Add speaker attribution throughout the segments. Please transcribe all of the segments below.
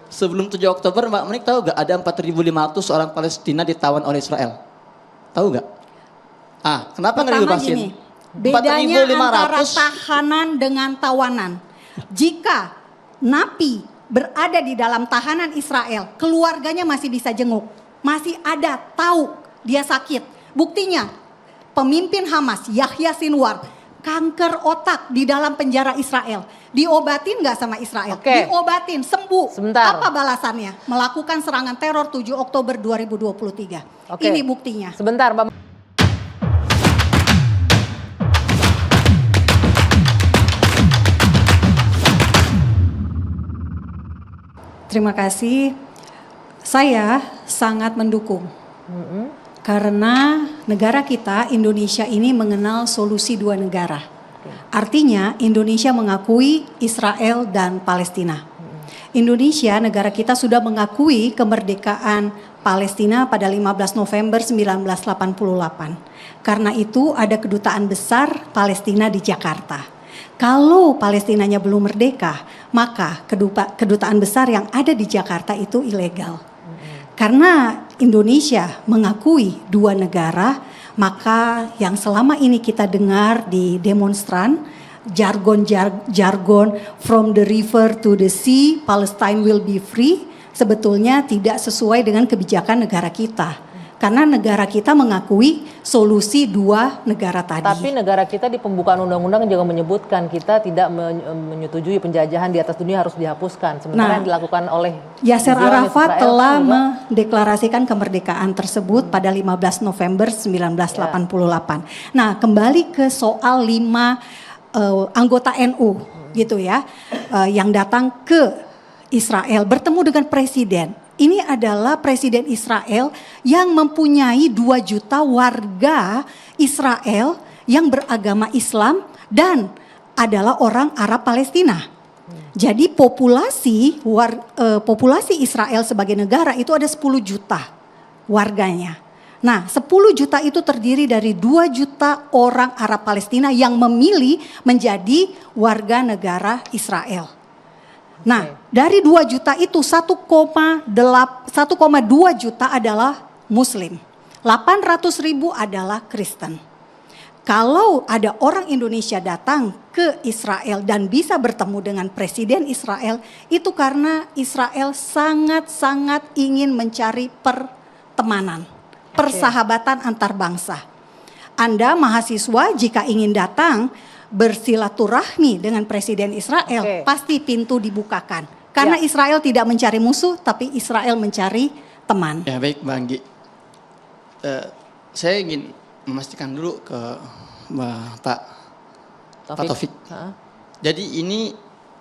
Speaker 1: sebelum 7 Oktober Mbak Menik tahu gak ada 4.500 orang Palestina ditawan oleh Israel? Tahu gak? Kenapa nggak dibebasin?
Speaker 2: Gini, bedanya antara tahanan dengan tawanan. Jika napi berada di dalam tahanan Israel, keluarganya masih bisa jenguk. Masih ada tahu dia sakit. Buktinya pemimpin Hamas Yahya Sinwar kanker otak di dalam penjara Israel. Diobatin gak sama Israel? Diobatin, sembuh.
Speaker 3: Sebentar.
Speaker 2: Apa balasannya? Melakukan serangan teror 7 Oktober 2023. Ini buktinya.
Speaker 3: Sebentar Mbak.
Speaker 2: Terima kasih. Saya sangat mendukung. Karena negara kita, Indonesia ini mengenal solusi dua negara. Artinya Indonesia mengakui Israel dan Palestina. Indonesia, negara kita sudah mengakui kemerdekaan Palestina pada 15 November 1988. Karena itu ada kedutaan besar Palestina di Jakarta. Kalau Palestinanya belum merdeka, maka kedutaan besar yang ada di Jakarta itu ilegal. Karena Indonesia mengakui dua negara, maka yang selama ini kita dengar di demonstran, jargon from the river to the sea, Palestine will be free, sebetulnya tidak sesuai dengan kebijakan negara kita. Karena negara kita mengakui solusi dua negara tadi.
Speaker 3: Tapi negara kita di pembukaan undang-undang juga menyebutkan kita tidak menyetujui penjajahan di atas dunia harus dihapuskan. Sementara yang dilakukan oleh
Speaker 2: Yasser Arafat telah mendeklarasikan kemerdekaan tersebut pada 15 November 1988. Nah, kembali ke soal 5 anggota NU gitu ya, yang datang ke Israel bertemu dengan presiden. Ini adalah presiden Israel yang mempunyai 2 juta warga Israel yang beragama Islam dan adalah orang Arab Palestina. Jadi populasi Israel sebagai negara itu ada 10 juta warganya. Nah 10 juta itu terdiri dari 2 juta orang Arab Palestina yang memilih menjadi warga negara Israel. Nah, dari 2 juta itu 1,2 juta adalah Muslim. 800.000 adalah Kristen. Kalau ada orang Indonesia datang ke Israel dan bisa bertemu dengan presiden Israel, itu karena Israel sangat-sangat ingin mencari pertemanan, persahabatan antar bangsa. Anda mahasiswa jika ingin datang bersilaturahmi dengan presiden Israel, pasti pintu dibukakan. Karena Israel tidak mencari musuh, tapi Israel mencari teman.
Speaker 1: Ya baik Mbak Anggi. Saya ingin memastikan dulu ke Pak Taufik. Jadi ini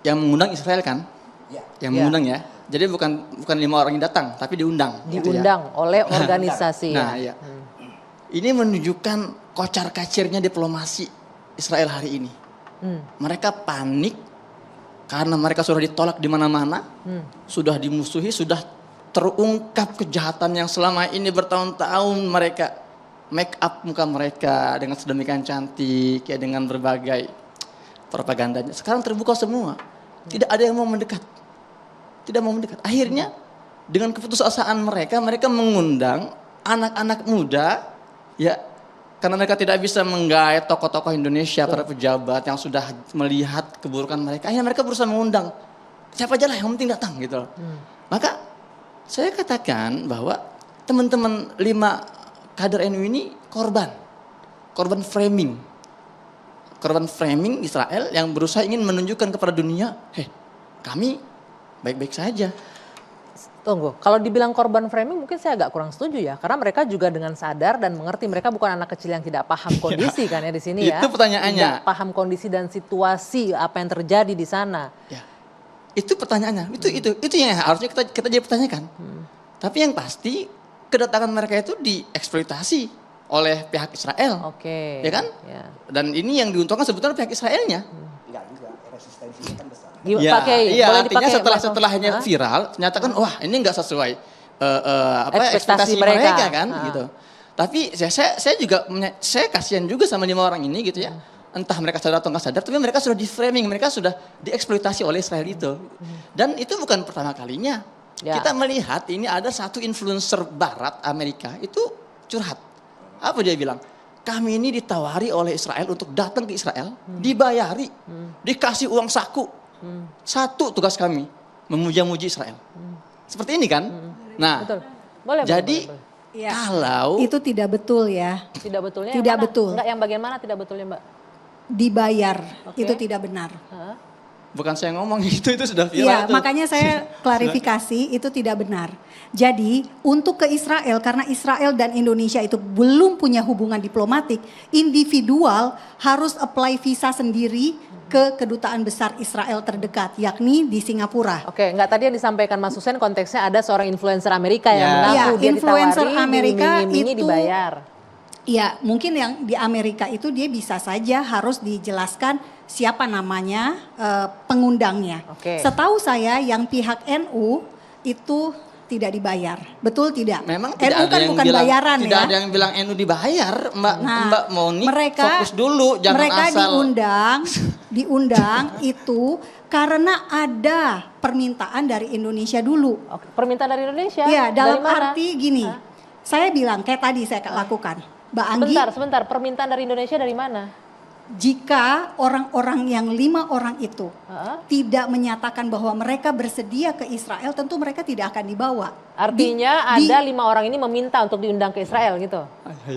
Speaker 1: yang mengundang Israel kan? Yang mengundang ya. Jadi bukan 5 orang yang datang, tapi diundang.
Speaker 3: Diundang oleh organisasi.
Speaker 1: Nah ya. Ini menunjukkan kocar-kacirnya diplomasi Israel hari ini. Mereka panik karena mereka sudah ditolak di mana-mana, sudah dimusuhi, sudah terungkap kejahatan yang selama ini bertahun-tahun mereka make up muka mereka dengan sedemikian cantik, ya dengan berbagai propagandanya. Sekarang terbuka semua, tidak ada yang mau mendekat, tidak mau mendekat. Akhirnya dengan keputusasaan mereka mengundang anak-anak muda, ya. Karena mereka tidak bisa menggait tokoh-tokoh Indonesia, para pejabat yang sudah melihat keburukan mereka. Akhirnya mereka berusaha mengundang siapa aja lah yang penting datang gitu. Maka saya katakan bahwa teman-teman 5 kader NU ini korban framing. Korban framing Israel yang berusaha ingin menunjukkan kepada dunia, kami baik-baik saja.
Speaker 3: Tunggu, kalau dibilang korban framing mungkin saya agak kurang setuju ya. Karena mereka juga dengan sadar dan mengerti mereka bukan anak kecil yang tidak paham kondisi kan ya di sini ya.
Speaker 1: Itu pertanyaannya.
Speaker 3: Tidak paham kondisi dan situasi apa yang terjadi di sana.
Speaker 1: Ya, itu pertanyaannya. Itu yang harusnya kita jadi pertanyakan. Tapi yang pasti kedatangan mereka itu dieksploitasi oleh pihak Israel. Ya kan? Ya. Dan ini yang diuntungkan sebetulnya pihak Israelnya.
Speaker 4: Enggak juga, resistensinya kan besar.
Speaker 1: Ya, artinya setelahnya viral, ternyata kan wah ini nggak sesuai ekspektasi mereka kan gitu. Tapi saya juga saya kasihan juga sama 5 orang ini gitu ya. Entah mereka sadar atau nggak sadar, tapi mereka sudah di framing, mereka sudah dieksploitasi oleh Israel itu. Dan itu bukan pertama kalinya
Speaker 3: Ya.
Speaker 1: Kita melihat ini ada satu influencer barat Amerika itu curhat. Apa dia bilang? Kami ini ditawari oleh Israel untuk datang ke Israel, dibayari, dikasih uang saku. Satu tugas kami, memuja-muji Israel. Seperti ini kan? Nah,
Speaker 3: Betul. Boleh,
Speaker 1: jadi
Speaker 3: boleh.
Speaker 2: Ya.
Speaker 1: kalau
Speaker 2: Itu tidak betul ya.
Speaker 3: Tidak betulnya
Speaker 2: Tidak
Speaker 3: yang mana?
Speaker 2: betul.
Speaker 3: Enggak, yang bagian mana tidak betulnya Mbak?
Speaker 2: Dibayar,
Speaker 3: Oke.
Speaker 2: itu tidak benar.
Speaker 3: Hah?
Speaker 1: bukan saya ngomong itu sudah viral.
Speaker 2: Iya,
Speaker 1: tuh.
Speaker 2: makanya saya klarifikasi itu tidak benar. Jadi untuk ke Israel, karena Israel dan Indonesia itu belum punya hubungan diplomatik, individual harus apply visa sendiri ke kedutaan besar Israel terdekat, yakni di Singapura.
Speaker 3: Oke, enggak, tadi yang disampaikan Mas Husen konteksnya ada seorang influencer Amerika yang
Speaker 1: Ya.
Speaker 3: mengaku
Speaker 2: Ya,
Speaker 3: dia
Speaker 2: influencer
Speaker 3: ditawari,
Speaker 2: Amerika
Speaker 3: diiming-imingi,
Speaker 2: itu-
Speaker 3: dibayar.
Speaker 2: Ya, mungkin yang di Amerika itu dia bisa saja harus dijelaskan siapa namanya pengundangnya.
Speaker 3: Oke.
Speaker 2: Setahu saya yang pihak NU itu tidak dibayar. Betul tidak?
Speaker 1: Memang
Speaker 2: NU
Speaker 1: tidak ada
Speaker 2: kan
Speaker 1: yang
Speaker 2: bukan
Speaker 1: bilang,
Speaker 2: bayaran
Speaker 1: tidak
Speaker 2: ya.
Speaker 1: ada yang bilang NU dibayar, Mbak Moni.
Speaker 2: mereka,
Speaker 1: Fokus dulu, jangan
Speaker 2: mereka
Speaker 1: asal.
Speaker 2: diundang itu karena ada permintaan dari Indonesia dulu.
Speaker 3: Oke, permintaan dari Indonesia?
Speaker 2: Iya, dalam
Speaker 3: Dari mana?
Speaker 2: arti gini. Saya bilang kayak tadi saya lakukan. Mbak Anggi,
Speaker 3: Sebentar, permintaan dari Indonesia dari mana?
Speaker 2: jika orang-orang yang 5 orang itu
Speaker 3: Heeh.
Speaker 2: tidak menyatakan bahwa mereka bersedia ke Israel, tentu mereka tidak akan dibawa.
Speaker 3: Artinya
Speaker 2: Di-
Speaker 3: ada 5 orang ini meminta untuk diundang ke Israel gitu.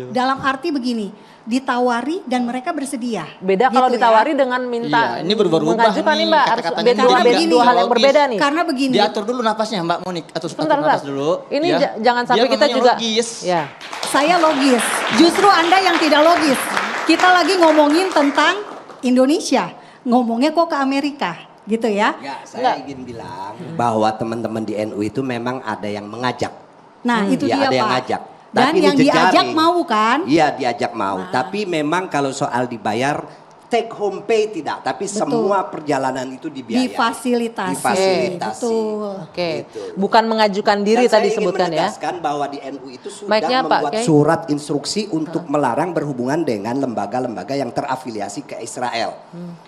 Speaker 2: dalam arti begini, ditawari dan mereka bersedia.
Speaker 3: Beda kalau
Speaker 2: Gitu ya.
Speaker 3: ditawari dengan minta.
Speaker 1: Iya, ini berubah-ubah
Speaker 3: mengajukan nih
Speaker 1: nih,
Speaker 3: Mbak, harus
Speaker 1: kata-katanya
Speaker 3: beda,
Speaker 1: ini
Speaker 3: dua,
Speaker 1: nggak
Speaker 3: dua hal yang
Speaker 1: logis.
Speaker 3: berbeda nih.
Speaker 2: Karena begini,
Speaker 1: Diatur dulu napasnya Mbak Monik, atur
Speaker 3: Sebentar.
Speaker 1: napas dulu.
Speaker 3: Ini
Speaker 1: ya.
Speaker 3: jangan sampai
Speaker 1: Dia
Speaker 3: kita
Speaker 1: ngomongnya
Speaker 3: juga.
Speaker 1: logis.
Speaker 3: Ya.
Speaker 2: saya logis. Justru Anda yang tidak logis. Kita lagi ngomongin tentang Indonesia, ngomongnya kok ke Amerika, gitu ya.
Speaker 5: Ya, saya ingin bilang bahwa teman-teman di NU itu memang ada yang mengajak.
Speaker 2: Nah, itu
Speaker 5: Ya,
Speaker 2: dia
Speaker 5: ada yang
Speaker 2: Pak.
Speaker 5: ngajak.
Speaker 2: Dan
Speaker 5: Tapi ini
Speaker 2: yang diajak
Speaker 5: jejaring.
Speaker 2: mau kan?
Speaker 5: Iya, diajak mau. Tapi memang kalau soal dibayar take home pay tidak, tapi
Speaker 2: Betul.
Speaker 5: semua perjalanan itu dibiayai.
Speaker 2: Difasilitasi.
Speaker 5: Difasilitasi.
Speaker 2: Betul.
Speaker 3: Oke.
Speaker 5: Gitu.
Speaker 3: Bukan mengajukan diri
Speaker 5: Dan
Speaker 3: tadi
Speaker 5: saya ingin
Speaker 3: sebutkan ya.
Speaker 5: menegaskan bahwa di NU itu sudah
Speaker 3: Mic-nya Pak,
Speaker 5: membuat
Speaker 3: Kiai.
Speaker 5: surat instruksi untuk melarang berhubungan dengan lembaga-lembaga yang terafiliasi ke Israel.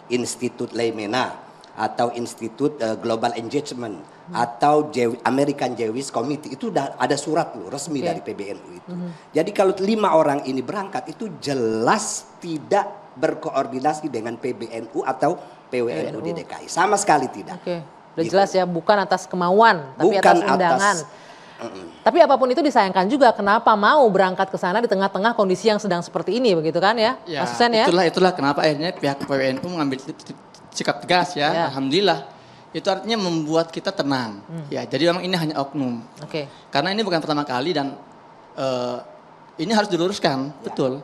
Speaker 5: Institut Leimena atau Institut Global Engagement atau American Jewish Committee, itu udah ada surat loh resmi
Speaker 3: Oke.
Speaker 5: dari PBNU itu. Jadi kalau 5 orang ini berangkat itu jelas tidak berkoordinasi dengan PBNU atau PWNU di DKI, sama sekali tidak.
Speaker 3: Oke. Udah
Speaker 5: Gitu.
Speaker 3: jelas ya, bukan atas kemauan, tapi
Speaker 5: Bukan
Speaker 3: atas undangan. Tapi apapun itu disayangkan juga, kenapa mau berangkat ke sana di tengah-tengah kondisi yang sedang seperti ini, begitu kan ya,
Speaker 1: Ya,
Speaker 3: Mas Husen ya?
Speaker 1: itulah kenapa akhirnya pihak PWNU mengambil sikap tegas ya.
Speaker 3: Ya.
Speaker 1: Alhamdulillah. Itu artinya membuat kita tenang. Ya, jadi memang ini hanya oknum.
Speaker 3: Oke.
Speaker 1: Karena ini bukan pertama kali dan ini harus diluruskan, betul.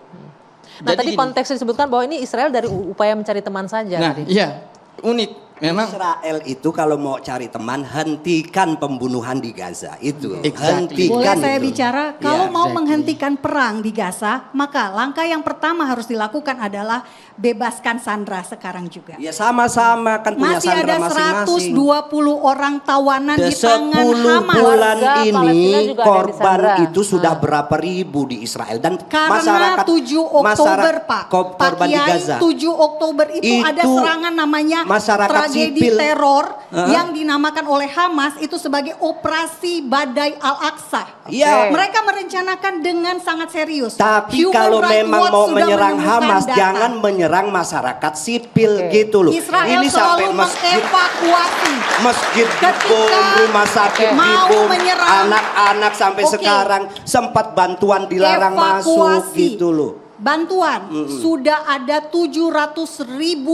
Speaker 3: Nah, tadi
Speaker 1: gini,
Speaker 3: konteksnya disebutkan bahwa ini Israel dari upaya mencari teman saja.
Speaker 1: Nah,
Speaker 3: tadi.
Speaker 1: iya, unik. Memang
Speaker 5: Israel itu kalau mau cari teman, hentikan pembunuhan di Gaza itu.
Speaker 1: Exactly.
Speaker 2: Boleh
Speaker 5: Hentikan
Speaker 2: saya
Speaker 5: itu.
Speaker 2: bicara, kalau
Speaker 5: Ya,
Speaker 2: mau
Speaker 1: exactly.
Speaker 2: menghentikan perang di Gaza, maka langkah yang pertama harus dilakukan adalah bebaskan sandera sekarang juga.
Speaker 5: Ya sama-sama kan punya
Speaker 2: Masih ada
Speaker 5: sandera masing-masing.
Speaker 2: 120 orang tawanan di tangan
Speaker 5: 10
Speaker 2: Hamas.
Speaker 5: bulan
Speaker 3: Warga Palestina
Speaker 5: ini
Speaker 3: juga ada di
Speaker 5: korban
Speaker 3: sandera.
Speaker 5: itu sudah berapa ribu di Israel dan
Speaker 2: Karena
Speaker 5: masyarakat
Speaker 2: 7 Oktober Pak, Pak
Speaker 5: korban di
Speaker 2: Kiai,
Speaker 5: Gaza
Speaker 2: 7 Oktober itu ada serangan namanya
Speaker 5: masyarakat
Speaker 2: tragedi
Speaker 5: sipil.
Speaker 2: teror yang dinamakan oleh Hamas itu sebagai operasi Badai Al-Aqsa.
Speaker 5: Iya.
Speaker 2: Mereka merencanakan dengan sangat serius.
Speaker 5: Tapi
Speaker 2: Human
Speaker 5: kalau
Speaker 2: Rights
Speaker 5: memang
Speaker 2: Watch
Speaker 5: mau
Speaker 2: sudah
Speaker 5: menyerang
Speaker 2: menemukan
Speaker 5: Hamas,
Speaker 2: data.
Speaker 5: jangan menyerang masyarakat sipil
Speaker 3: Oke.
Speaker 5: gitu loh.
Speaker 2: Israel
Speaker 5: Ini
Speaker 2: selalu
Speaker 5: sampai masjid
Speaker 2: mengevakuasi.
Speaker 5: masjid
Speaker 2: Ketika
Speaker 5: dibom, rumah sakit
Speaker 2: mau
Speaker 5: dibom,
Speaker 2: menyerang.
Speaker 5: anak-anak sampai
Speaker 2: Oke.
Speaker 5: sekarang sempat bantuan dilarang masuk
Speaker 2: Evakuasi.
Speaker 5: gitu loh.
Speaker 2: Bantuan sudah ada 700.000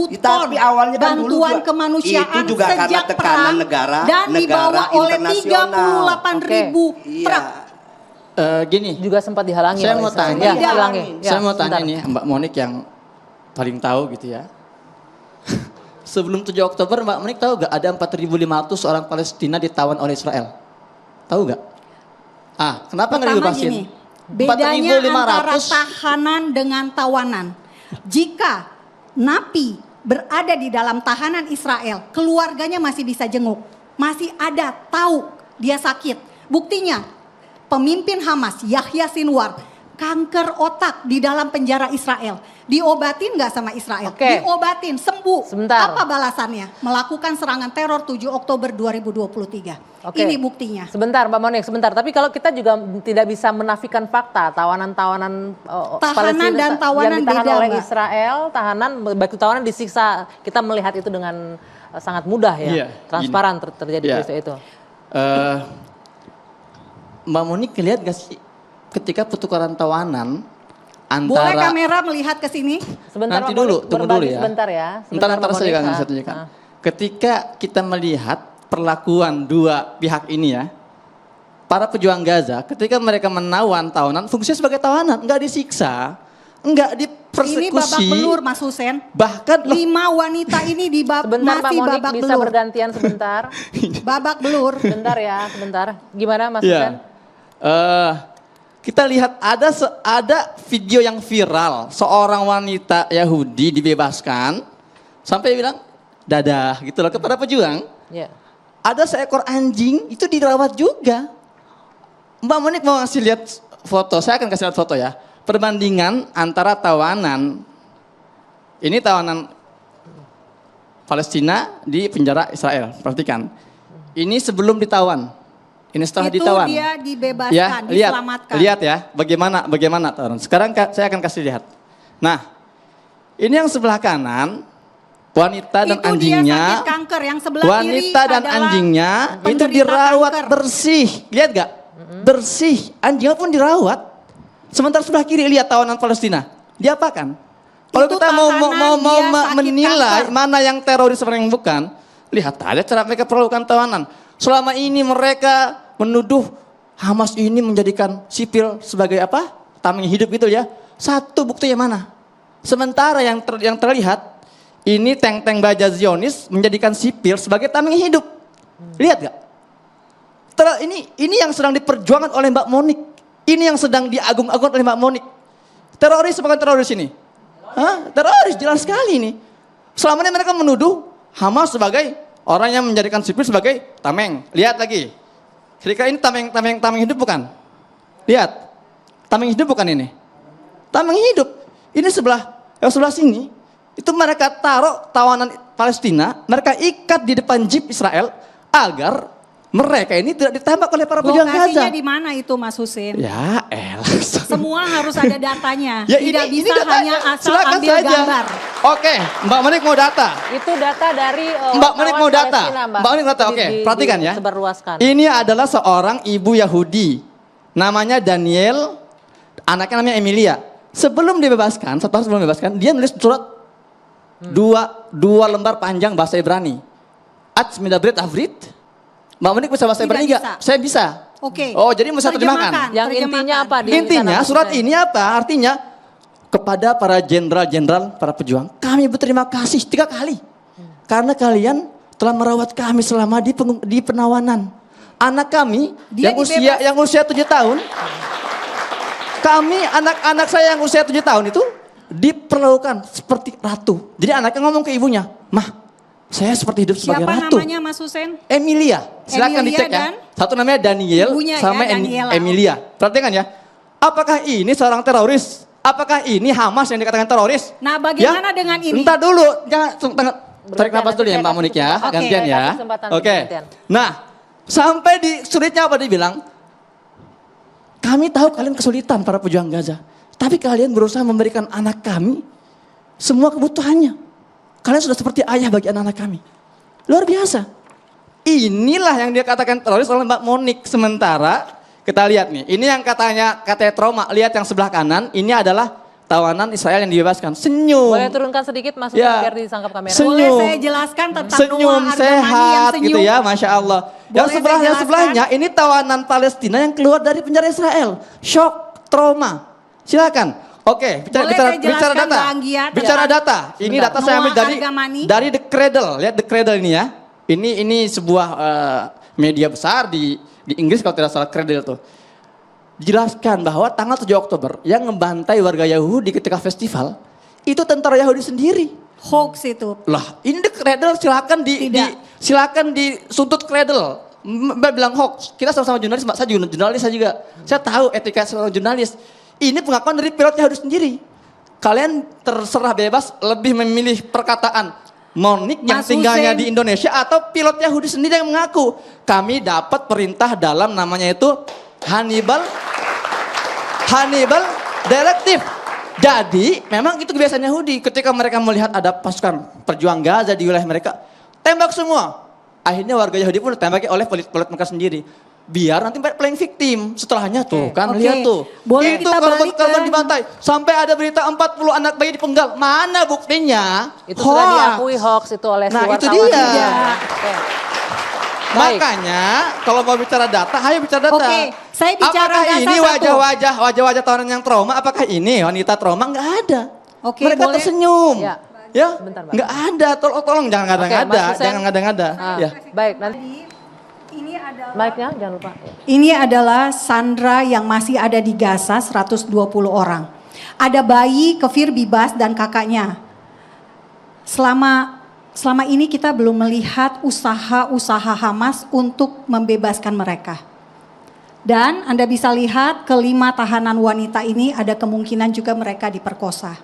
Speaker 5: Ya,
Speaker 2: ton
Speaker 5: tapi awalnya kan dulu
Speaker 2: bantuan
Speaker 5: juga-
Speaker 2: kemanusiaan
Speaker 5: itu juga karena
Speaker 2: sejak
Speaker 5: tekanan
Speaker 2: perang
Speaker 5: negara
Speaker 2: dan dibawa oleh
Speaker 5: internasional.
Speaker 2: 38.000 truk.
Speaker 1: gini,
Speaker 3: Juga sempat dihalangi.
Speaker 1: Saya
Speaker 3: oleh
Speaker 1: mau
Speaker 3: Israel.
Speaker 1: tanya.
Speaker 3: Ya,
Speaker 2: Tidak.
Speaker 3: silakan. Ya,
Speaker 1: saya mau tanya
Speaker 3: sebentar.
Speaker 1: nih Mbak Monik yang paling tahu gitu ya. Sebelum 7 Oktober Mbak Monik tahu gak ada 4.500 orang Palestina ditawan oleh Israel? Tahu gak? Kenapa nggak
Speaker 2: Pertama
Speaker 1: dibebasin?
Speaker 2: gini, bedanya antara
Speaker 1: 4.500
Speaker 2: tahanan dengan tawanan. Jika napi berada di dalam tahanan Israel, keluarganya masih bisa jenguk. Masih ada tahu dia sakit. Buktinya pemimpin Hamas Yahya Sinwar kanker otak di dalam penjara Israel. Diobatin nggak sama Israel?
Speaker 3: Oke.
Speaker 2: Diobatin, sembuh.
Speaker 3: Sebentar.
Speaker 2: Apa balasannya? Melakukan serangan teror 7 Oktober 2023.
Speaker 3: Oke.
Speaker 2: Ini buktinya.
Speaker 3: Sebentar Mbak Monik, sebentar. Tapi kalau kita juga tidak bisa menafikan fakta, tawanan-tawanan
Speaker 2: Tahanan dan tawanan
Speaker 3: yang ditahan
Speaker 2: beda,
Speaker 3: oleh
Speaker 2: Mbak.
Speaker 3: Israel, tahanan baik itu tawanan disiksa, kita melihat itu dengan sangat mudah ya,
Speaker 1: Iya,
Speaker 3: transparan terjadi
Speaker 1: Iya.
Speaker 3: peristiwa itu.
Speaker 1: Mbak Monik lihat gak sih ketika pertukaran tawanan
Speaker 2: Boleh
Speaker 1: antara
Speaker 2: kamera melihat ke sini?
Speaker 3: Sebentar
Speaker 1: nanti
Speaker 3: Mbak
Speaker 1: dulu,
Speaker 3: Monik,
Speaker 1: tunggu
Speaker 3: berbagi
Speaker 1: dulu ya.
Speaker 3: Sebentar ya.
Speaker 1: Ntar
Speaker 3: Mbak
Speaker 1: saya
Speaker 3: Monik.
Speaker 1: akan saya tunjukkan. Ketika kita melihat perlakuan dua pihak ini ya, para pejuang Gaza, ketika mereka menawan tawanan, fungsinya sebagai tawanan, nggak disiksa, nggak
Speaker 2: Ini
Speaker 1: dipersekusi,
Speaker 2: babak belur Mas Husen.
Speaker 1: bahkan loh,
Speaker 2: 5 wanita ini
Speaker 3: Sebentar Mbak
Speaker 2: masih
Speaker 3: Monik
Speaker 2: babak
Speaker 3: bisa
Speaker 2: belur.
Speaker 3: bergantian sebentar.
Speaker 2: Babak belur.
Speaker 3: Sebentar ya, sebentar. Gimana Mas
Speaker 1: ya.
Speaker 3: Husen?
Speaker 1: Kita lihat ada video yang viral, seorang wanita Yahudi dibebaskan, sampai bilang dadah gitu loh kepada pejuang.
Speaker 3: Ya.
Speaker 1: Ada seekor anjing itu dirawat juga. Mbak Monik mau ngasih lihat foto, saya akan kasih lihat foto ya. Perbandingan antara tawanan, ini tawanan Palestina di penjara Israel, perhatikan. Ini sebelum ditawan, ini setelah
Speaker 2: Itu
Speaker 1: ditawan.
Speaker 2: dia dibebaskan,
Speaker 1: Ya, lihat,
Speaker 2: diselamatkan.
Speaker 1: lihat ya, bagaimana tawanan. Sekarang saya akan kasih lihat. Nah, ini yang sebelah kanan, wanita dan
Speaker 2: Itu dia
Speaker 1: anjingnya.
Speaker 2: sakit kanker, yang sebelah kiri
Speaker 1: Wanita dan
Speaker 2: adalah
Speaker 1: anjingnya itu
Speaker 2: penderita
Speaker 1: dirawat
Speaker 2: kanker.
Speaker 1: bersih. Lihat gak? Bersih. Anjingnya pun dirawat. Sementara sebelah kiri lihat tawanan Palestina. Diapakan? Kalau
Speaker 2: Itu
Speaker 1: kita mau
Speaker 2: tahanan, dia sakit
Speaker 1: menilai
Speaker 2: kanker.
Speaker 1: mana yang teroris mana yang bukan, lihat aja cara mereka perlakukan tawanan. Selama ini mereka menuduh Hamas ini menjadikan sipil sebagai apa? Tameng hidup gitu ya. Satu buktinya mana? Sementara yang terlihat ini tank-tank baja Zionis menjadikan sipil sebagai tameng hidup. Lihat gak? Ini yang sedang diperjuangkan oleh Mbak Monik. Ini yang sedang diagung-agungkan oleh Mbak Monik. Teroris bukan teroris ini? Hah? Teroris jelas sekali ini. Selama ini mereka menuduh Hamas sebagai orang yang menjadikan sipil sebagai tameng. Lihat lagi. Kira-kira ini tameng hidup bukan? Lihat. Tameng hidup bukan ini? Tameng hidup. Ini yang sebelah sini. Itu mereka taruh tawanan Palestina, mereka ikat di depan jeep Israel agar mereka ini tidak ditembak oleh para pejuang Gaza.
Speaker 2: Lokasinya di mana itu Mas Husin?
Speaker 1: Ya elah.
Speaker 2: Semua harus ada datanya.
Speaker 1: Ya,
Speaker 2: Tidak bisa
Speaker 1: datanya.
Speaker 2: hanya asal
Speaker 1: Silakan
Speaker 2: ambil
Speaker 1: saja.
Speaker 2: gambar.
Speaker 1: Oke, Mbak Monik mau data.
Speaker 3: Itu data dari
Speaker 1: Mbak Monik mau data.
Speaker 3: Palestina,
Speaker 1: Mbak Monik data. Oke, perhatikan ya.
Speaker 3: Disebarluaskan.
Speaker 1: Ini adalah seorang ibu Yahudi. Namanya Daniel, anaknya namanya Emilia. Sebelum dibebaskan, satu hari sebelum dibebaskan, dia nulis surat dua lembar panjang bahasa Ibrani. Ats midabrit avrit. Mbak Monik bisa bahasa
Speaker 2: Tidak
Speaker 1: Ibrani
Speaker 2: bisa.
Speaker 1: nggak? Saya bisa.
Speaker 2: Oke.
Speaker 1: Oh, jadi bisa terjemahkan.
Speaker 3: Yang intinya apa? Di
Speaker 1: Intinya
Speaker 3: sana,
Speaker 1: surat
Speaker 3: Mas Husen?
Speaker 1: ini apa? Artinya kepada para jenderal-jenderal, para pejuang, kami berterima kasih 3 kali. Karena kalian telah merawat kami selama di penawanan. Anak kami
Speaker 2: Dia
Speaker 1: yang usia 7 tahun, kami anak-anak saya yang usia 7 tahun itu diperlakukan seperti ratu. Jadi anaknya ngomong ke ibunya, "Mah, saya seperti hidup sebagai
Speaker 2: Siapa
Speaker 1: ratu."
Speaker 2: namanya Mas Husin?
Speaker 1: Emilia, silakan
Speaker 2: Emilia
Speaker 1: dicek ya.
Speaker 2: dan?
Speaker 1: Satu namanya Daniel,
Speaker 2: Ibunya
Speaker 1: sama
Speaker 2: ya, Daniela.
Speaker 1: Emilia. Perhatikan ya. Apakah ini seorang teroris? Apakah ini Hamas yang dikatakan teroris?
Speaker 2: Nah, bagaimana dengan ini?
Speaker 1: Entar dulu, jangan tarik nafas dulu ya
Speaker 3: nanti
Speaker 1: Mbak
Speaker 3: saya
Speaker 1: Monik
Speaker 3: kasih
Speaker 1: ya,
Speaker 3: kesempatan.
Speaker 1: gantian
Speaker 3: Oke,
Speaker 1: ya.
Speaker 3: kasih kesempatan
Speaker 1: Oke.
Speaker 3: gantian.
Speaker 1: Nah, sampai di sulitnya apa dia bilang? Kami tahu kalian kesulitan para pejuang Gaza, tapi kalian berusaha memberikan anak kami semua kebutuhannya. Kalian sudah seperti ayah bagi anak-anak kami. Luar biasa. Inilah yang dia katakan teroris oleh Mbak Monik. Sementara kita lihat nih, ini yang katanya trauma. Lihat yang sebelah kanan, ini adalah tawanan Israel yang dibebaskan. Senyum.
Speaker 3: Boleh turunkan sedikit Mas Husen
Speaker 1: Ya.
Speaker 3: biar disangkap kamera.
Speaker 1: Senyum.
Speaker 2: Boleh saya jelaskan tentang
Speaker 1: Senyum
Speaker 2: Noah Argamani yang
Speaker 1: sehat
Speaker 2: senyum?
Speaker 1: gitu ya, Masya Allah. Yang
Speaker 2: Boleh
Speaker 1: sebelah,
Speaker 2: saya
Speaker 1: yang
Speaker 2: jelaskan?
Speaker 1: sebelahnya ini tawanan Palestina yang keluar dari penjara Israel. Shock, trauma. Silakan. Oke,
Speaker 2: Boleh
Speaker 1: bicara
Speaker 2: saya jelaskan,
Speaker 1: data.
Speaker 2: Bang Giat?
Speaker 1: Bicara
Speaker 2: Ya.
Speaker 1: data. Ini
Speaker 3: Sebentar.
Speaker 1: data saya ambil
Speaker 2: Noah Argamani.
Speaker 1: dari The Cradle. Lihat The Cradle ini ya. Ini sebuah media besar di Inggris kalau tidak salah, Cradle tuh. Jelaskan bahwa tanggal 7 Oktober yang ngebantai warga Yahudi ketika festival itu tentara Yahudi sendiri.
Speaker 2: Hoax itu.
Speaker 1: Lah, ini The Cradle silakan silakan disuntut Cradle. Mbak bilang hoax. Kita sama-sama jurnalis, Mbak. Saya juga jurnalis saya juga. Saya tahu etika seorang jurnalis. Ini pengakuan dari pilot Yahudi sendiri. Kalian terserah bebas lebih memilih perkataan Monik yang
Speaker 2: Mas
Speaker 1: tinggalnya
Speaker 2: Hussein.
Speaker 1: di Indonesia atau pilot Yahudi sendiri yang mengaku. Kami dapat perintah dalam namanya itu Hannibal Directive. Jadi memang itu kebiasaan Yahudi. Ketika mereka melihat ada pasukan perjuang Gaza di wilayah mereka, tembak semua. Akhirnya warga Yahudi pun ditembaki oleh pilot mereka sendiri. Biar nanti playing victim. Setelahnya tuh kan
Speaker 2: Oke.
Speaker 1: lihat tuh.
Speaker 2: Boleh
Speaker 1: itu
Speaker 2: kita balik
Speaker 1: korban
Speaker 2: ke-
Speaker 1: dibantai. Sampai ada berita 40 anak bayi dipenggal. Mana buktinya?
Speaker 3: Itu sudah
Speaker 1: Hoax.
Speaker 3: diakui hoax itu oleh si
Speaker 1: Nah, itu
Speaker 3: wartawan.
Speaker 1: dia.
Speaker 3: juga. Oke. Baik.
Speaker 1: Makanya kalau mau bicara data, ayo bicara data.
Speaker 2: Oke, saya bicara
Speaker 1: apakah
Speaker 2: data
Speaker 1: ini
Speaker 2: satu.
Speaker 1: wajah-wajah tawanan yang trauma? Apakah ini wanita trauma? Enggak ada.
Speaker 2: Oke,
Speaker 1: Mereka
Speaker 2: boleh.
Speaker 1: tersenyum.
Speaker 3: Ya.
Speaker 1: Ya,
Speaker 3: Sebentar, Mbak.
Speaker 1: enggak ada. Tolong jangan
Speaker 3: Oke,
Speaker 1: ngada-ngada,
Speaker 3: Mas Hussein.
Speaker 1: jangan ngada-ngada.
Speaker 3: Ah,
Speaker 1: Ya.
Speaker 3: Baik, nanti
Speaker 2: Ini adalah
Speaker 3: mic-nya jangan lupa.
Speaker 2: Ini adalah sandera yang masih ada di Gaza 120 orang. Ada bayi, Kefir Bibas dan kakaknya. Selama ini kita belum melihat usaha-usaha Hamas untuk membebaskan mereka. Dan Anda bisa lihat kelima tahanan wanita ini ada kemungkinan juga mereka diperkosa.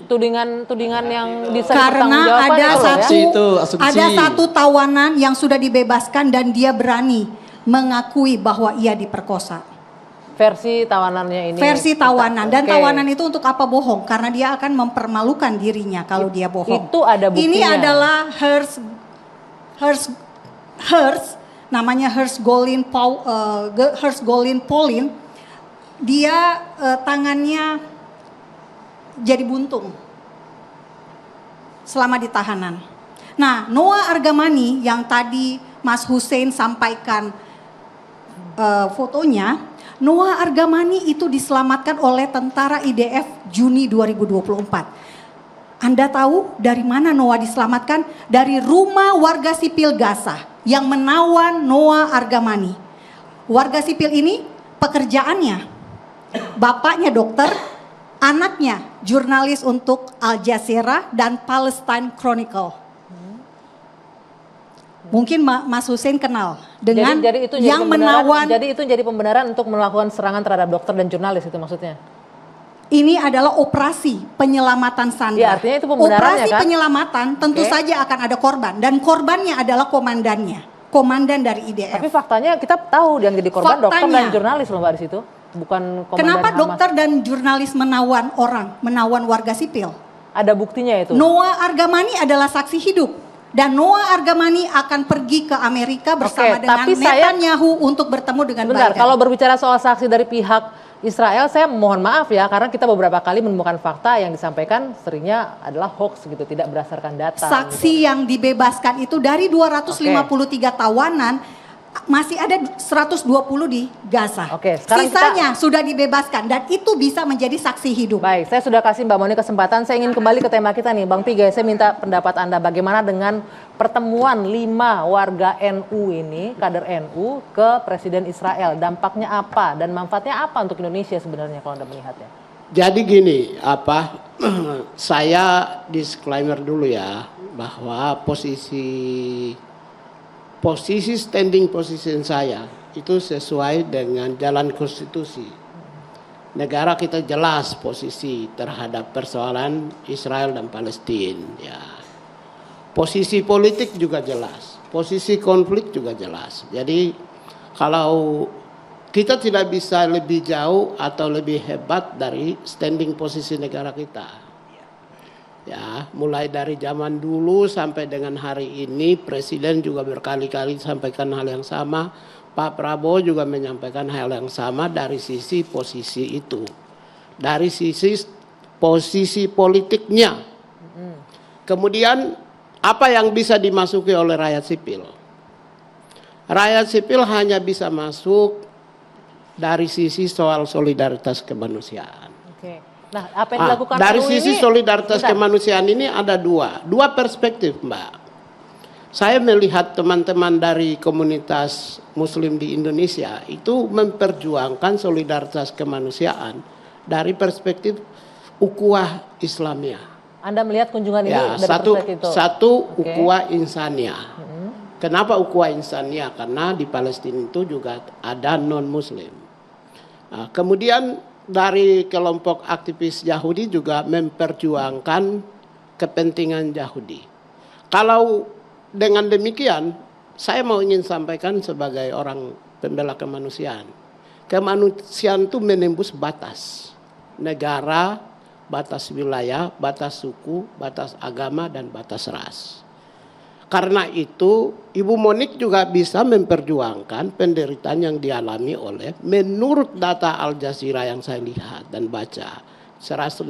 Speaker 3: Tudingan yang bisa
Speaker 2: Karena
Speaker 3: dipertanggungjawabkan
Speaker 2: ada
Speaker 3: itu loh ya.
Speaker 1: Asumsi itu, asumsi.
Speaker 2: ada satu tawanan yang sudah dibebaskan dan dia berani mengakui bahwa ia diperkosa.
Speaker 3: Versi tawanannya ini.
Speaker 2: Versi tawanan dan
Speaker 3: Oke.
Speaker 2: tawanan itu untuk apa bohong? Karena dia akan mempermalukan dirinya kalau dia bohong.
Speaker 3: Itu ada
Speaker 2: Ini
Speaker 3: buktinya.
Speaker 2: adalah namanya Hers Golin Pauline. Dia tangannya jadi buntung selama di tahanan. Nah, Noah Argamani yang tadi Mas Hussein sampaikan fotonya, Noah Argamani itu diselamatkan oleh tentara IDF Juni 2024. Anda tahu dari mana Noah diselamatkan? Dari rumah warga sipil Gaza yang menawan Noah Argamani. Warga sipil ini pekerjaannya, bapaknya dokter, anaknya jurnalis untuk Al Jazeera dan Palestine Chronicle. Mungkin Mas Hussein kenal dengan
Speaker 3: jadi itu
Speaker 2: yang menawan.
Speaker 3: Jadi itu jadi pembenaran untuk melakukan serangan terhadap dokter dan jurnalis itu maksudnya.
Speaker 2: Ini adalah operasi penyelamatan sandera.
Speaker 3: Ya, artinya itu pembenarannya,
Speaker 2: Operasi
Speaker 3: kan?
Speaker 2: penyelamatan tentu
Speaker 3: Oke.
Speaker 2: saja akan ada korban dan korbannya adalah komandannya, komandan dari IDF.
Speaker 3: Tapi faktanya kita tahu yang jadi korban dokter
Speaker 2: Faktanya.
Speaker 3: dan jurnalis loh Mbak di situ. Bukan komandan
Speaker 2: Kenapa
Speaker 3: Hamas.
Speaker 2: dokter dan jurnalis menawan warga sipil?
Speaker 3: Ada buktinya itu.
Speaker 2: Noah Argamani adalah saksi hidup. Dan Noah Argamani akan pergi ke Amerika bersama dengan
Speaker 3: tapi saya-
Speaker 2: Netanyahu untuk bertemu dengan
Speaker 3: Bentar,
Speaker 2: Biden.
Speaker 3: kalau berbicara soal saksi dari pihak Israel, saya mohon maaf ya, karena kita beberapa kali menemukan fakta yang disampaikan seringnya adalah hoax gitu, tidak berdasarkan data.
Speaker 2: Saksi
Speaker 3: gitu.
Speaker 2: yang dibebaskan itu dari 253 tawanan, masih ada 120 di Gaza.
Speaker 3: Oke, sekarang
Speaker 2: sisanya sudah dibebaskan dan itu bisa menjadi saksi hidup.
Speaker 3: Baik, saya sudah kasih Mbak Moni kesempatan. Saya ingin kembali ke tema kita nih, Bang Pigai. Saya minta pendapat Anda bagaimana dengan pertemuan 5 warga NU ini, kader NU ke Presiden Israel. Dampaknya apa dan manfaatnya apa untuk Indonesia sebenarnya kalau Anda melihatnya?
Speaker 6: Jadi gini, saya disclaimer dulu ya, bahwa posisi standing position saya itu sesuai dengan jalan konstitusi. Negara kita jelas posisi terhadap persoalan Israel dan Palestina. Ya. Posisi politik juga jelas, posisi konflik juga jelas. Jadi kalau kita tidak bisa lebih jauh atau lebih hebat dari standing posisi negara kita. Ya, mulai dari zaman dulu sampai dengan hari ini Presiden juga berkali-kali sampaikan hal yang sama. Pak Prabowo juga menyampaikan hal yang sama dari sisi posisi itu. Dari sisi posisi politiknya. Kemudian apa yang bisa dimasuki oleh rakyat sipil? Rakyat sipil hanya bisa masuk dari sisi soal solidaritas kemanusiaan.
Speaker 3: Oke. Nah, apa yang dilakukan
Speaker 6: Dari
Speaker 3: NU
Speaker 6: sisi
Speaker 3: ini?
Speaker 6: solidaritas
Speaker 3: Bentar.
Speaker 6: kemanusiaan ini ada dua perspektif, Mbak. Saya melihat teman-teman dari komunitas Muslim di Indonesia itu memperjuangkan solidaritas kemanusiaan dari perspektif ukhuwah Islamiyah.
Speaker 3: Anda melihat kunjungan ini
Speaker 6: Ya,
Speaker 3: dari perspektif itu?
Speaker 6: satu
Speaker 3: Oke.
Speaker 6: ukhuwah insaniyah. Kenapa ukhuwah insaniyah? Karena di Palestina itu juga ada non-Muslim. Kemudian dari kelompok aktivis Yahudi juga memperjuangkan kepentingan Yahudi. Kalau dengan demikian, saya mau ingin sampaikan sebagai orang pembela kemanusiaan. Kemanusiaan itu menembus batas negara, batas wilayah, batas suku, batas agama, dan batas ras. Karena itu, Ibu Monik juga bisa memperjuangkan penderitaan yang dialami oleh, menurut data Al Jazeera yang saya lihat dan baca, 185.000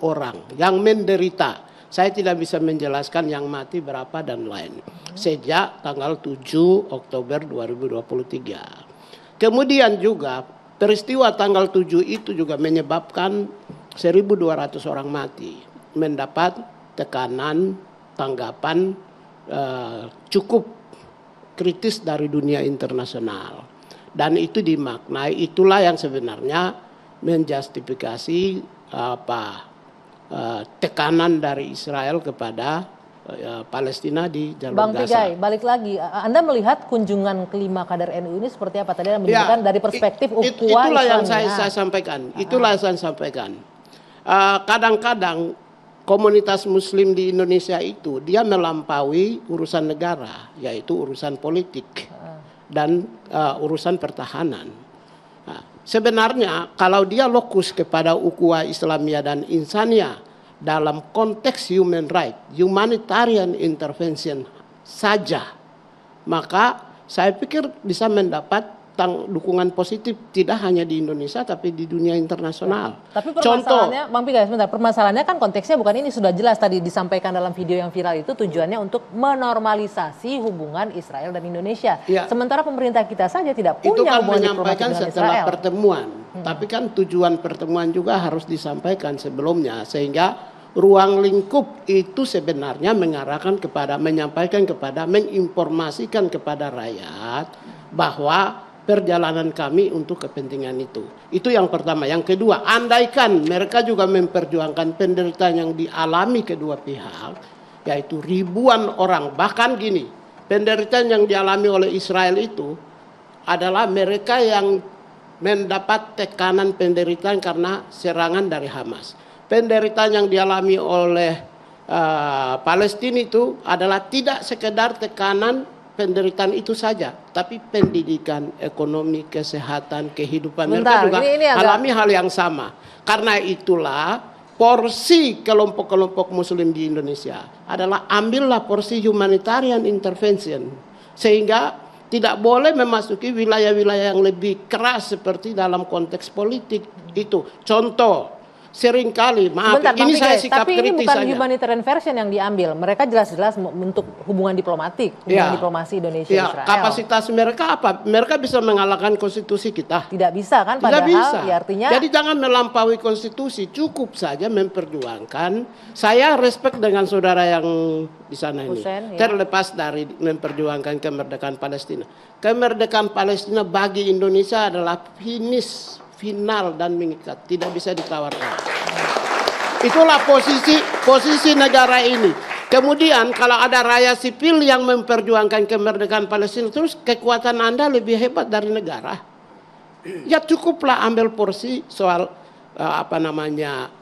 Speaker 6: orang yang menderita. Saya tidak bisa menjelaskan yang mati berapa dan lain. Sejak tanggal 7 Oktober 2023. Kemudian juga peristiwa tanggal 7 itu juga menyebabkan 1.200 orang mati. Mendapat tekanan, tanggapan cukup kritis dari dunia internasional. Dan itu dimaknai, itulah yang sebenarnya menjustifikasi tekanan dari Israel kepada Palestina di jalur
Speaker 3: Bang
Speaker 6: Gaza.
Speaker 3: Pigai, balik lagi. Anda melihat kunjungan kelima kader NU ini seperti apa? Tadi Anda menunjukkan dari perspektif ukhuwah
Speaker 6: itulah yang
Speaker 3: Islamiyah.
Speaker 6: saya sampaikan. Itulah yang saya sampaikan. Kadang-kadang komunitas Muslim di Indonesia itu dia melampaui urusan negara, yaitu urusan politik dan urusan pertahanan. Nah, sebenarnya kalau dia lokus kepada ukhuwah Islamiyah dan Insaniyah dalam konteks human right, humanitarian intervention saja, maka saya pikir bisa mendapat dukungan positif tidak hanya di Indonesia tapi di dunia internasional.
Speaker 3: Tapi permasalahannya, Bang Pigai, sebentar, permasalahannya kan konteksnya bukan ini, sudah jelas tadi disampaikan dalam video yang viral itu tujuannya untuk menormalisasi hubungan Israel dan Indonesia.
Speaker 6: Ya.
Speaker 3: Sementara pemerintah kita saja tidak
Speaker 6: Itu
Speaker 3: punya
Speaker 6: kan
Speaker 3: hubungan diplomatik
Speaker 6: menyampaikan
Speaker 3: dengan
Speaker 6: setelah
Speaker 3: Israel.
Speaker 6: pertemuan. Tapi kan tujuan pertemuan juga harus disampaikan sebelumnya sehingga ruang lingkup itu sebenarnya mengarahkan kepada, menyampaikan kepada, menginformasikan kepada rakyat bahwa perjalanan kami untuk kepentingan itu. Itu yang pertama. Yang kedua, andaikan mereka juga memperjuangkan penderitaan yang dialami kedua pihak, yaitu ribuan orang. Bahkan gini, penderitaan yang dialami oleh Israel itu adalah mereka yang mendapat tekanan penderitaan karena serangan dari Hamas. Penderitaan yang dialami oleh Palestina itu adalah tidak sekedar tekanan penderitaan itu saja, tapi pendidikan, ekonomi, kesehatan, kehidupan mereka juga alami hal yang sama. Karena itulah porsi kelompok-kelompok Muslim di Indonesia adalah ambillah porsi humanitarian intervention, sehingga tidak boleh memasuki wilayah-wilayah yang lebih keras seperti dalam konteks politik itu. Contoh. Seringkali, maaf,
Speaker 3: Bentar,
Speaker 6: ini
Speaker 3: Pigai,
Speaker 6: saya sikap
Speaker 3: tapi ini
Speaker 6: kritis
Speaker 3: bukan
Speaker 6: saja.
Speaker 3: Humanitarian version yang diambil. Mereka jelas-jelas untuk hubungan diplomatik, hubungan diplomasi Indonesia Israel.
Speaker 6: Kapasitas mereka apa? Mereka bisa mengalahkan konstitusi kita.
Speaker 3: Tidak bisa kan?
Speaker 6: Tidak
Speaker 3: Padahal
Speaker 6: bisa.
Speaker 3: Ya artinya.
Speaker 6: Jadi jangan melampaui konstitusi. Cukup saja memperjuangkan. Saya respect dengan saudara yang di sana ini.
Speaker 3: Hussein, ya.
Speaker 6: Terlepas dari memperjuangkan kemerdekaan Palestina. Kemerdekaan Palestina bagi Indonesia adalah final dan mengikat, tidak bisa ditawarkan. Itulah posisi negara ini. Kemudian kalau ada rakyat sipil yang memperjuangkan kemerdekaan Palestina, terus kekuatan Anda lebih hebat dari negara. Ya cukuplah ambil porsi soal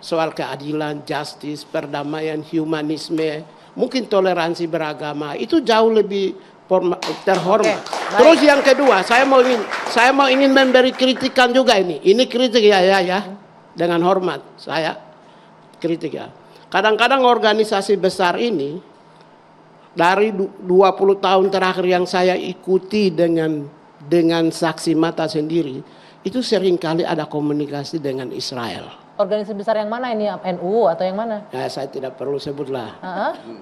Speaker 6: soal keadilan, justice, perdamaian, humanisme, mungkin toleransi beragama, itu jauh lebih terhormat. Terus yang kedua, saya mau ingin memberi kritikan juga ini. Ini kritik ya. Dengan hormat saya kritik ya. Kadang-kadang organisasi besar ini dari 20 tahun terakhir yang saya ikuti dengan saksi mata sendiri, itu seringkali ada komunikasi dengan Israel.
Speaker 3: Organisasi besar yang mana ini? NU atau yang mana?
Speaker 6: Ya, saya tidak perlu sebutlah.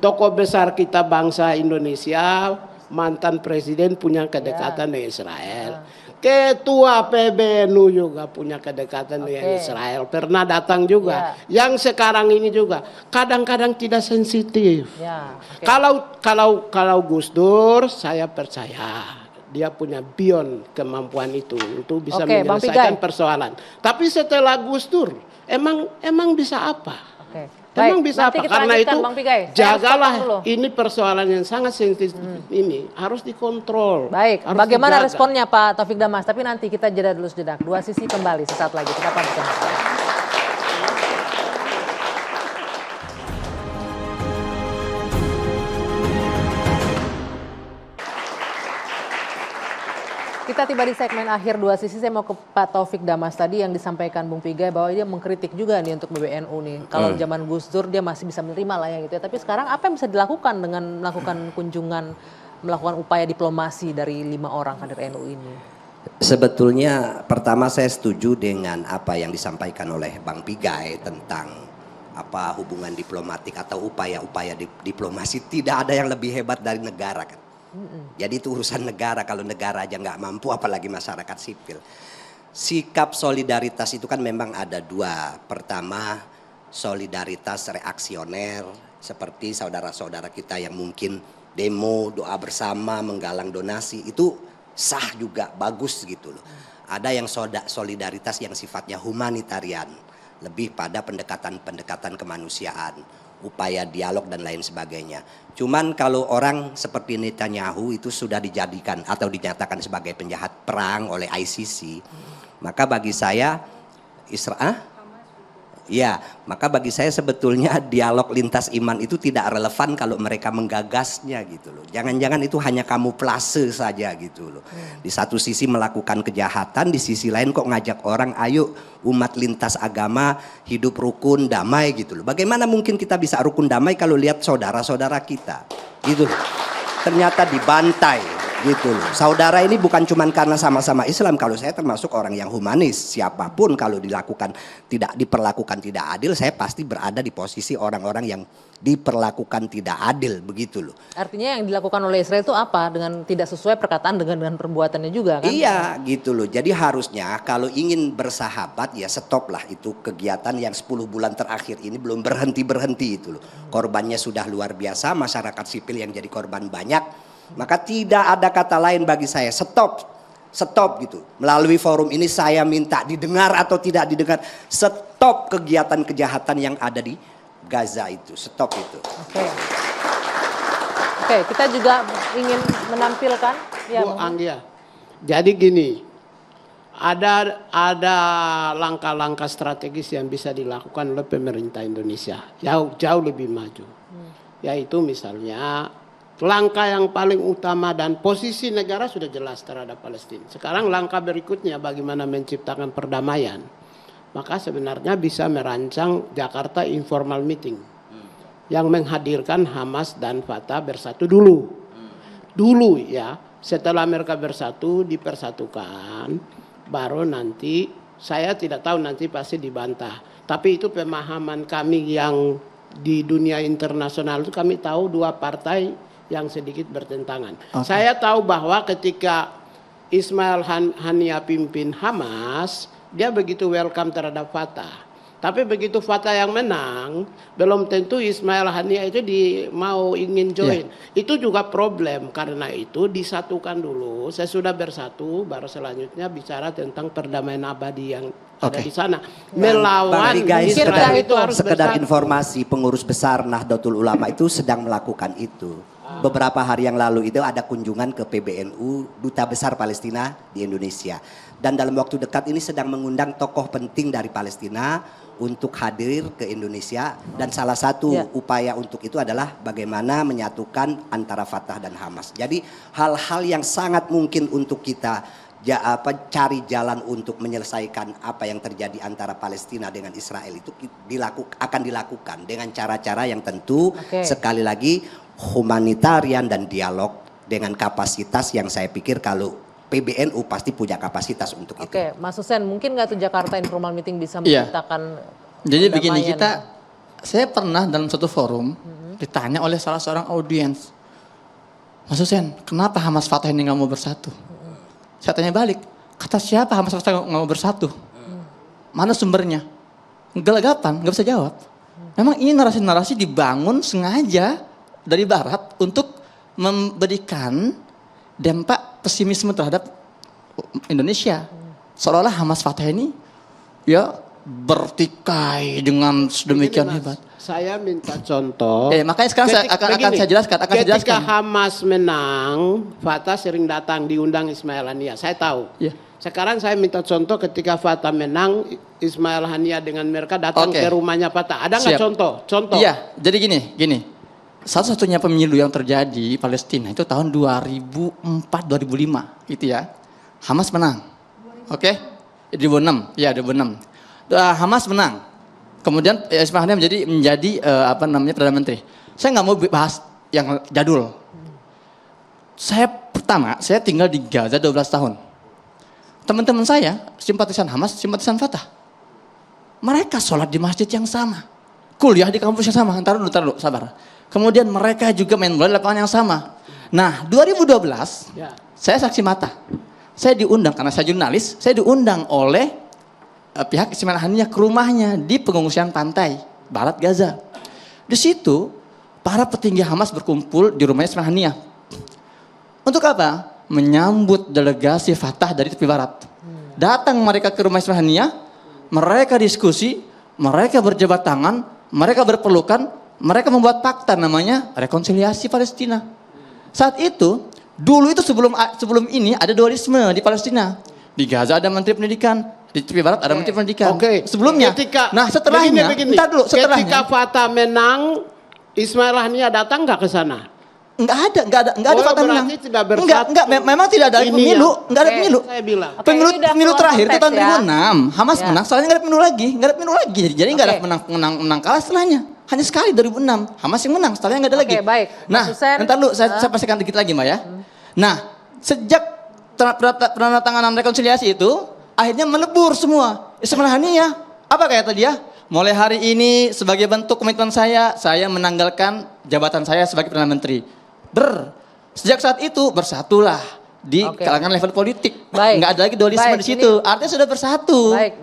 Speaker 6: Tokoh besar kita bangsa Indonesia, mantan presiden punya kedekatan dengan Israel. Ketua PBNU juga punya kedekatan dengan Israel. Pernah datang juga. Yang sekarang ini juga kadang-kadang tidak sensitif. Kalau Gus Dur, saya percaya dia punya beyond kemampuan itu untuk bisa menyelesaikan persoalan. Tapi setelah Gus Dur, emang bisa apa? Emang
Speaker 3: Baik,
Speaker 6: bisa
Speaker 3: nanti
Speaker 6: apa?
Speaker 3: kita
Speaker 6: Karena
Speaker 3: lanjutkan,
Speaker 6: itu
Speaker 3: Bang Pigai. Saya harus potong
Speaker 6: jagalah
Speaker 3: dulu.
Speaker 6: ini persoalan yang sangat sensitif ini harus dikontrol.
Speaker 3: Baik,
Speaker 6: harus
Speaker 3: bagaimana
Speaker 6: dijaga.
Speaker 3: responnya Pak Taufik Damas? Tapi nanti kita jeda dulu sejenak. Dua sisi kembali sesaat lagi. Tetap bersama kami. Kita tiba di segmen akhir dua sisi. Saya mau ke Pak Taufik Damas tadi yang disampaikan Bung Pigai bahwa dia mengkritik juga nih untuk PBNU nih. Kalau zaman Gus Dur dia masih bisa menerima lah ya gitu ya. Tapi sekarang apa yang bisa dilakukan dengan melakukan kunjungan, melakukan upaya diplomasi dari 5 orang kader NU ini?
Speaker 5: Sebetulnya pertama saya setuju dengan apa yang disampaikan oleh Bang Pigai tentang apa hubungan diplomatik atau upaya-upaya diplomasi. Tidak ada yang lebih hebat dari negara kan. Jadi itu urusan negara, kalau negara aja nggak mampu apalagi masyarakat sipil. Sikap solidaritas itu kan memang ada dua. Pertama solidaritas reaksioner seperti saudara-saudara kita yang mungkin demo, doa bersama, menggalang donasi itu sah juga, bagus gitu loh. Ada yang solidaritas yang sifatnya humanitarian, lebih pada pendekatan-pendekatan kemanusiaan, upaya dialog dan lain sebagainya. Cuman kalau orang seperti Netanyahu itu sudah dijadikan atau dinyatakan sebagai penjahat perang oleh ICC, maka bagi saya maka bagi saya sebetulnya dialog lintas iman itu tidak relevan kalau mereka menggagasnya gitu loh. Jangan-jangan itu hanya kamuflase saja gitu loh. Di satu sisi melakukan kejahatan, di sisi lain kok ngajak orang ayo umat lintas agama hidup rukun damai gitu loh. Bagaimana mungkin kita bisa rukun damai kalau lihat saudara-saudara kita gitu loh. Ternyata dibantai gitu loh. Saudara ini bukan cuma karena sama-sama Islam. Kalau saya termasuk orang yang humanis, siapapun kalau diperlakukan tidak adil, saya pasti berada di posisi orang-orang yang diperlakukan tidak adil begitu loh.
Speaker 3: Artinya yang dilakukan oleh Israel itu apa? Dengan tidak sesuai perkataan dengan perbuatannya juga kan?
Speaker 5: Iya gitu loh. Jadi harusnya kalau ingin bersahabat ya stop lah itu kegiatan yang 10 bulan terakhir ini belum berhenti-berhenti itu loh. Korbannya sudah luar biasa, masyarakat sipil yang jadi korban banyak. Maka tidak ada kata lain bagi saya, stop gitu. Melalui forum ini saya minta didengar atau tidak didengar, stop kegiatan kejahatan yang ada di Gaza itu, stop itu.
Speaker 3: Oke, kita juga ingin menampilkan ya,
Speaker 6: Bu Anggia. Jadi gini, ada langkah-langkah strategis yang bisa dilakukan oleh pemerintah Indonesia jauh lebih maju. Yaitu misalnya langkah yang paling utama dan posisi negara sudah jelas terhadap Palestina. Sekarang langkah berikutnya bagaimana menciptakan perdamaian. Maka sebenarnya bisa merancang Jakarta Informal Meeting yang menghadirkan Hamas dan Fatah bersatu dulu. Dulu ya, setelah mereka bersatu dipersatukan, baru nanti saya tidak tahu nanti pasti dibantah. Tapi itu pemahaman kami yang di dunia internasional itu kami tahu dua partai yang sedikit bertentangan. Saya tahu bahwa ketika Ismail Haniyeh pimpin Hamas, dia begitu welcome terhadap Fatah. Tapi begitu Fatah yang menang, belum tentu Ismail Haniyeh itu ingin join. Itu juga problem, karena itu disatukan dulu. Sesudah bersatu, baru selanjutnya bicara tentang perdamaian abadi yang ada di sana. Melawan Israel itu harus
Speaker 5: sekedar
Speaker 6: bersatu.
Speaker 5: informasi, pengurus besar Nahdlatul Ulama itu sedang melakukan itu. Beberapa hari yang lalu itu ada kunjungan ke PBNU, Duta Besar Palestina di Indonesia. Dan dalam waktu dekat ini sedang mengundang tokoh penting dari Palestina untuk hadir ke Indonesia. Dan salah satu upaya untuk itu adalah bagaimana menyatukan antara Fatah dan Hamas. Jadi hal-hal yang sangat mungkin untuk kita cari jalan untuk menyelesaikan apa yang terjadi antara Palestina dengan Israel itu akan dilakukan dengan cara-cara yang tentu sekali lagi humanitarian dan dialog dengan kapasitas yang saya pikir kalau PBNU pasti punya kapasitas untuk itu.
Speaker 3: Oke, Mas Hussein, mungkin nggak tuh Jakarta Informal Meeting bisa menciptakan
Speaker 1: Jadi begini, saya pernah dalam satu forum ditanya oleh salah seorang audiens, Mas Hussein, kenapa Hamas Fatah ini nggak mau bersatu? Saya tanya balik, kata siapa Hamas Fatah nggak mau bersatu? Mana sumbernya? Gelagapan, nggak bisa jawab. Memang ini narasi-narasi dibangun sengaja dari Barat untuk memberikan dampak pesimisme terhadap Indonesia. Seolah-olah Hamas Fatah ini ya bertikai dengan sedemikian
Speaker 6: Begini, Mas,
Speaker 1: hebat.
Speaker 6: Saya minta contoh.
Speaker 1: Makanya sekarang akan saya jelaskan.
Speaker 6: Ketika Hamas menang, Fatah sering datang diundang Ismail Haniyah. Saya tahu.
Speaker 1: Ya.
Speaker 6: Sekarang saya minta contoh ketika Fatah menang, Ismail Haniyah dengan mereka datang ke rumahnya Fatah. Ada nggak contoh? Contoh.
Speaker 1: Iya, jadi gini. Satu-satunya pemilu yang terjadi di Palestina itu tahun 2004-2005 gitu ya. Hamas menang. Oke? 2006. Ya, 2006. Hamas menang. Kemudian Ismail Haniyah menjadi Perdana Menteri. Saya nggak mau bahas yang jadul. Saya tinggal di Gaza 12 tahun. Teman-teman saya, simpatisan Hamas, simpatisan Fatah. Mereka sholat di masjid yang sama. Kuliah di kampus yang sama. Ntar dulu, sabar. Kemudian mereka juga main bola di lapangan yang sama. Nah, 2012, saya saksi mata. Saya diundang, karena saya jurnalis, saya diundang oleh pihak Ismail Haniyah ke rumahnya di pengungsian pantai barat Gaza. Di situ, para petinggi Hamas berkumpul di rumahnya Ismail Haniyah. Untuk apa? Menyambut delegasi Fatah dari tepi barat. Datang mereka ke rumah Ismail Haniyah, mereka diskusi, mereka berjabat tangan, mereka berpelukan, mereka membuat fakta namanya rekonsiliasi Palestina. Saat itu, dulu itu sebelum ini ada dualisme di Palestina. Di Gaza ada Menteri Pendidikan, di tepi barat ada Menteri Pendidikan. Sebelumnya. Setelahnya,
Speaker 6: ketika Fatah menang, Ismail Haniyah datang nggak ke sana?
Speaker 1: Enggak ada Fatah menang.
Speaker 6: Enggak,
Speaker 1: memang tidak ada pemilu, enggak ada pemilu.
Speaker 6: Saya bilang.
Speaker 1: Pemilu terakhir itu tahun 2006, Hamas menang, setelahnya enggak ada pemilu lagi. Jadi enggak ada menang kalah setelahnya. Hanya sekali 2006, Hamas yang menang, setelahnya enggak ada lagi.
Speaker 3: Baik.
Speaker 1: Nah, entar dulu saya pastikan dikit lagi, Mbak ya. Nah, sejak penandatanganan rekonsiliasi itu, akhirnya melebur semua. Ismail Haniyah, apa kata dia? Mulai hari ini sebagai bentuk komitmen saya menanggalkan jabatan saya sebagai Perdana Menteri. Sejak saat itu bersatulah di kalangan level politik. Nggak ada lagi dualisme di situ. Artinya sudah bersatu.